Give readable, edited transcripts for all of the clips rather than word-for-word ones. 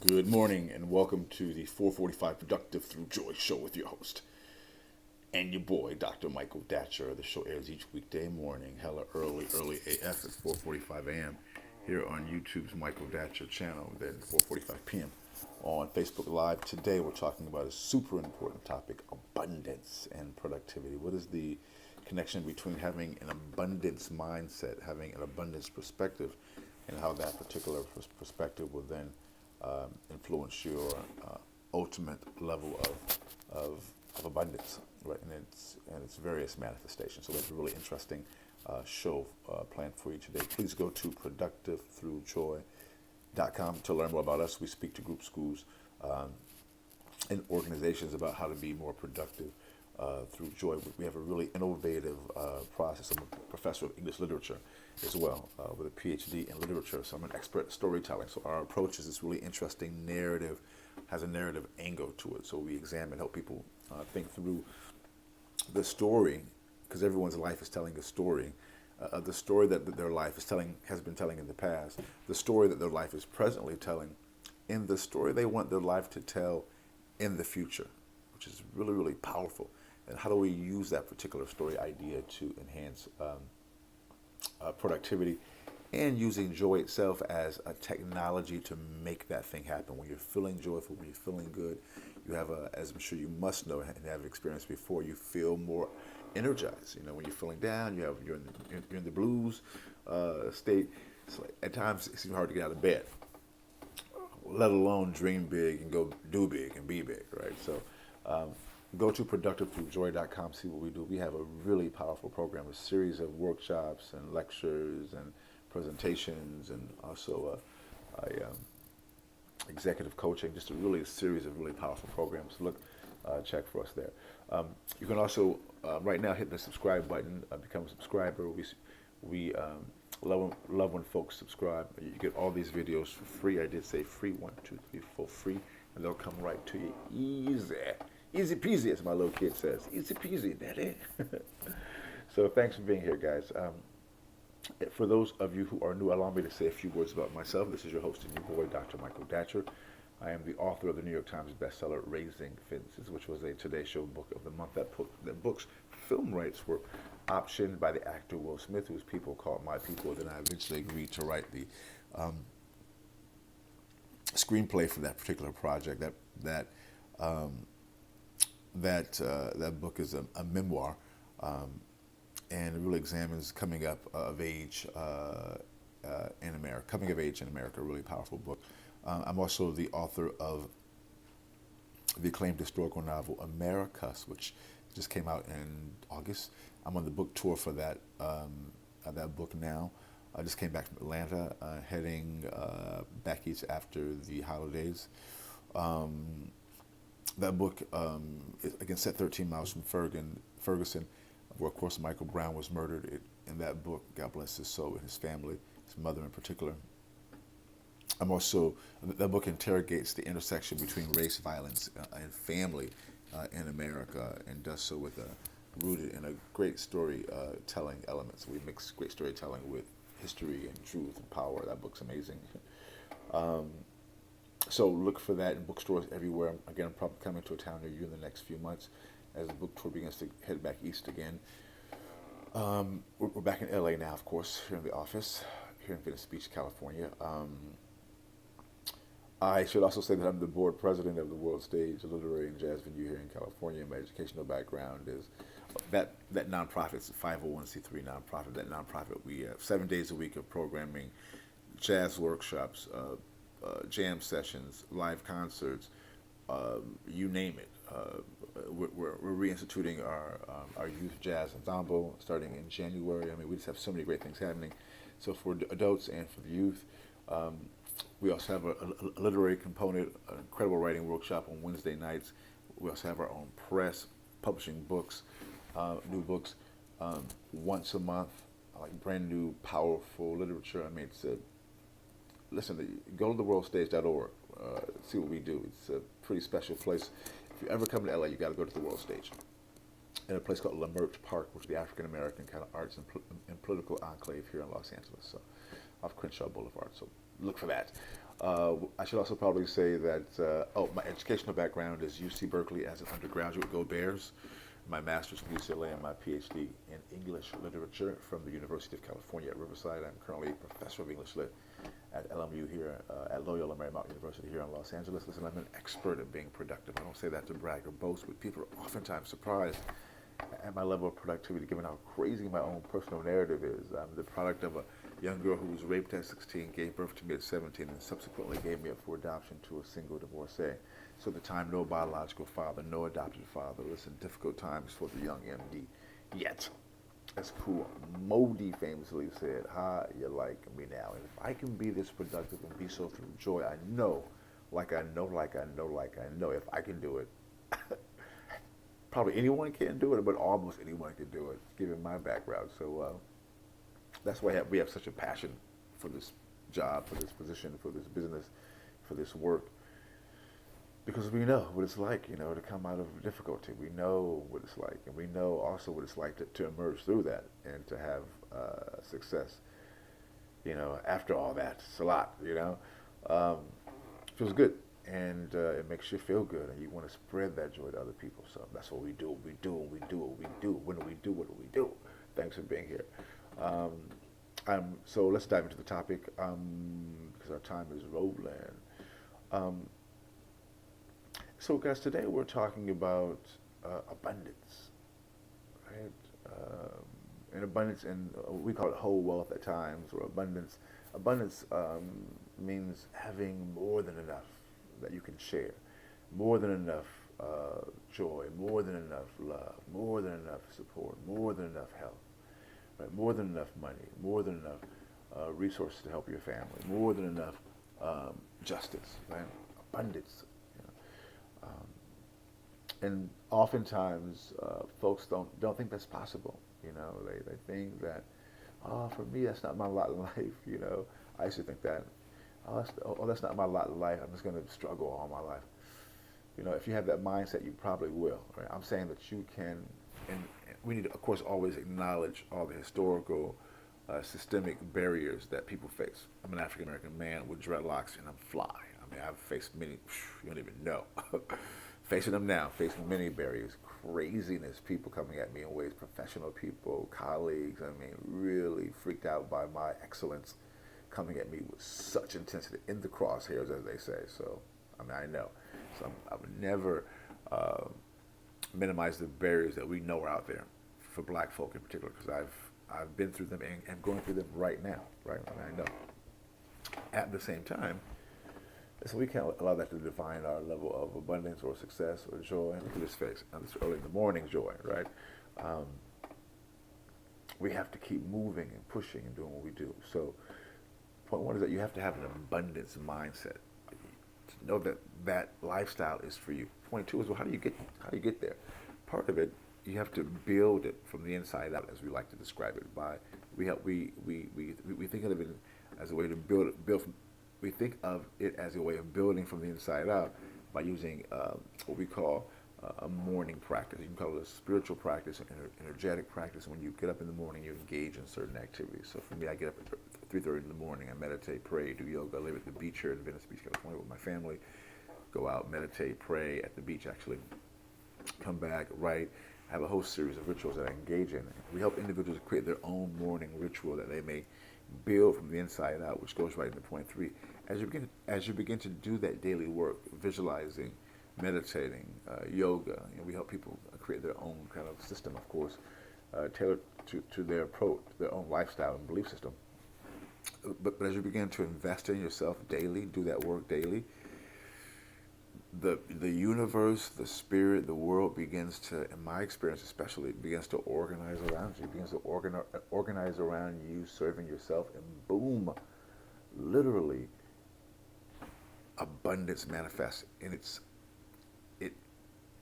Good morning and welcome to the 445 Productive Through Joy show with your host and your boy, Dr. Michael Datcher. The show airs each weekday morning, hella early AF at 4:45 a.m. here on YouTube's Michael Datcher channel, then 4:45 p.m. on Facebook Live. Today we're talking about a super important topic, abundance and productivity. What is the connection between having an abundance mindset, having an abundance perspective, and how that particular perspective will then influence your ultimate level of abundance, right? And its various manifestations. So we have a really interesting show planned for you today. Please go to productivethroughjoy.com to learn more about us. We speak to group schools and organizations about how to be more productive through joy. We have a really innovative process. I'm a professor of English literature as well, with a PhD in literature. So I'm an expert at storytelling. So our approach is this really interesting narrative, has a narrative angle to it. So we examine, help people think through the story, because everyone's life is telling a story. The story that their life is telling, has been telling in the past, the story that their life is presently telling, and the story they want their life to tell in the future, which is really, really powerful. And how do we use that particular story idea to enhance productivity, and using joy itself as a technology to make that thing happen? When you're feeling joyful, when you're feeling good, you have as I'm sure you must know and have experienced before, you feel more energized. You know, when you're feeling down, you're in the blues state. It's like, at times it seems hard to get out of bed, let alone dream big and go do big and be big, right? So go to productivethroughjoy.com, see what we do. We have a really powerful program, a series of workshops and lectures and presentations, and also executive coaching, just a series of really powerful programs. Look, check for us there. You can also, right now, hit the subscribe button, become a subscriber. We love when folks subscribe. You get all these videos for free. I did say free, 1, 2, 3, 4, free, and they'll come right to you easy. Easy peasy, as my little kid says. Easy peasy, daddy. So thanks for being here, guys. For those of you who are new, allow me to say a few words about myself. This is your host and your boy, Dr. Michael Datcher. I am the author of the New York Times bestseller, Raising Fences, which was a Today Show book of the month. That book's film rights were optioned by the actor Will Smith, whose people called my people. Then I eventually agreed to write the screenplay for that particular project. That book is a memoir, and it really examines coming up of age in America. Coming of age in America, a really powerful book. I'm also the author of the acclaimed historical novel Americus, which just came out in August. I'm on the book tour for that book now. I just came back from Atlanta, heading back east after the holidays. That book is, again, set 13 miles from Ferguson, where, of course, Michael Brown was murdered. In that book, God bless his soul and his family, his mother in particular. That book interrogates the intersection between race, violence, and family in America, and does so with rooted in a great storytelling elements. We mix great storytelling with history and truth and power. That book's amazing. So look for that in bookstores everywhere. Again, I'm probably coming to a town near you in the next few months as the book tour begins to head back east again. We're back in LA now, of course, here in the office, here in Venice Beach, California. I should also say that I'm the board president of the World Stage, a literary and jazz venue here in California. My educational background is that nonprofit. It's a 501c3 nonprofit. That nonprofit, we have 7 days a week of programming, jazz workshops, jam sessions, live concerts, you name it. We're reinstituting our youth jazz ensemble starting in January. I mean, we just have so many great things happening. So for adults and for the youth, we also have a literary component, an incredible writing workshop on Wednesday nights. We also have our own press, publishing books, new books once a month, like brand new, powerful literature. I mean, listen, go to theworldstage.org, see what we do. It's a pretty special place. If you ever come to LA, you got to go to the World Stage. In a place called Leimert Park, which is the African American kind of arts and political enclave here in Los Angeles. So off Crenshaw Boulevard. So look for that. I should also probably say that, my educational background is UC Berkeley as an undergraduate, go Bears, my master's from UCLA, and my PhD in English literature from the University of California at Riverside. I'm currently a professor of English lit at LMU here, at Loyola Marymount University here in Los Angeles. Listen, I'm an expert at being productive. I don't say that to brag or boast, but people are oftentimes surprised at my level of productivity, given how crazy my own personal narrative is. I'm the product of a young girl who was raped at 16, gave birth to me at 17, and subsequently gave me up for adoption to a single divorcee. So at the time, no biological father, no adopted father. Listen, difficult times for the young MD. Yet, as Cool Modi famously said, "How you like me now?" And if I can be this productive and be so full of joy, I know, if I can do it, probably anyone can do it, but almost anyone can do it, given my background. So that's why we have such a passion for this job, for this position, for this business, for this work, because we know what it's like, to come out of difficulty. We know what it's like, and we know also what it's like to emerge through that and to have success. After all that, it's a lot. Feels good, and it makes you feel good, and you want to spread that joy to other people. So that's what we do. We do, and we do what we do. When do we do what do we do? Thanks for being here. So let's dive into the topic, because our time is rolling. So guys, today we're talking about abundance, right? And abundance, and we call it whole wealth at times, or abundance. Abundance means having more than enough that you can share, more than enough joy, more than enough love, more than enough support, more than enough health. Right? More than enough money, more than enough resources to help your family, more than enough justice, right? Abundance. And oftentimes, folks don't think that's possible. They think that, for me, that's not my lot in life. I used to think that, that's not my lot in life. I'm just going to struggle all my life. If you have that mindset, you probably will. Right? I'm saying that you can, and we need to, of course, always acknowledge all the historical, systemic barriers that people face. I'm an African American man with dreadlocks, and I'm fly. I mean, I've faced many, you don't even know. Facing them now, facing many barriers, craziness, people coming at me in ways, professional people, colleagues, really freaked out by my excellence, coming at me with such intensity, in the crosshairs, as they say. So, I know. So I would never minimize the barriers that we know are out there for black folk in particular, because I've been through them and going through them right now, right? I know. At the same time, so we can't allow that to define our level of abundance or success or joy. Look at this face. Now, this early in the morning joy, right? We have to keep moving and pushing and doing what we do. So point one is that you have to have an abundance mindset. To know that lifestyle is for you. Point two is, well, how do you get there? Part of it, you have to build it from the inside out, as we like to describe it. We think of it as a way to build. We think of it as a way of building from the inside out by using what we call a morning practice. You can call it a spiritual practice, an energetic practice. When you get up in the morning, you engage in certain activities. So for me, I get up at 3:30 in the morning. I meditate, pray, do yoga. I live at the beach here in Venice Beach, California, with my family. Go out, meditate, pray at the beach. Actually, come back, write. I have a whole series of rituals that I engage in. We help individuals create their own morning ritual that they may build from the inside out, which goes right into point three. As you begin to do that daily work, visualizing, meditating, yoga, we help people create their own kind of system, of course, tailored to their approach, their own lifestyle and belief system. But as you begin to invest in yourself daily, do that work daily, the universe, the spirit, the world begins to, in my experience especially, begins to organize around you, begins to organize around you, serving yourself, and boom, literally, abundance manifests. And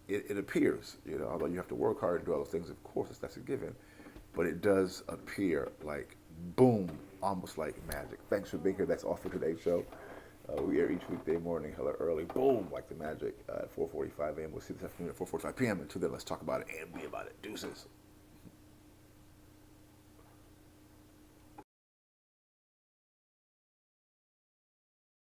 it appears, although you have to work hard and do all those things, of course, that's a given, but it does appear like boom, almost like magic. Thanks for being here. That's all for today's show. We air each weekday morning, hella early, boom, like the magic, at 4:45 a.m. We'll see this afternoon at 4:45 p.m. Until then, let's talk about it and be about it. Deuces.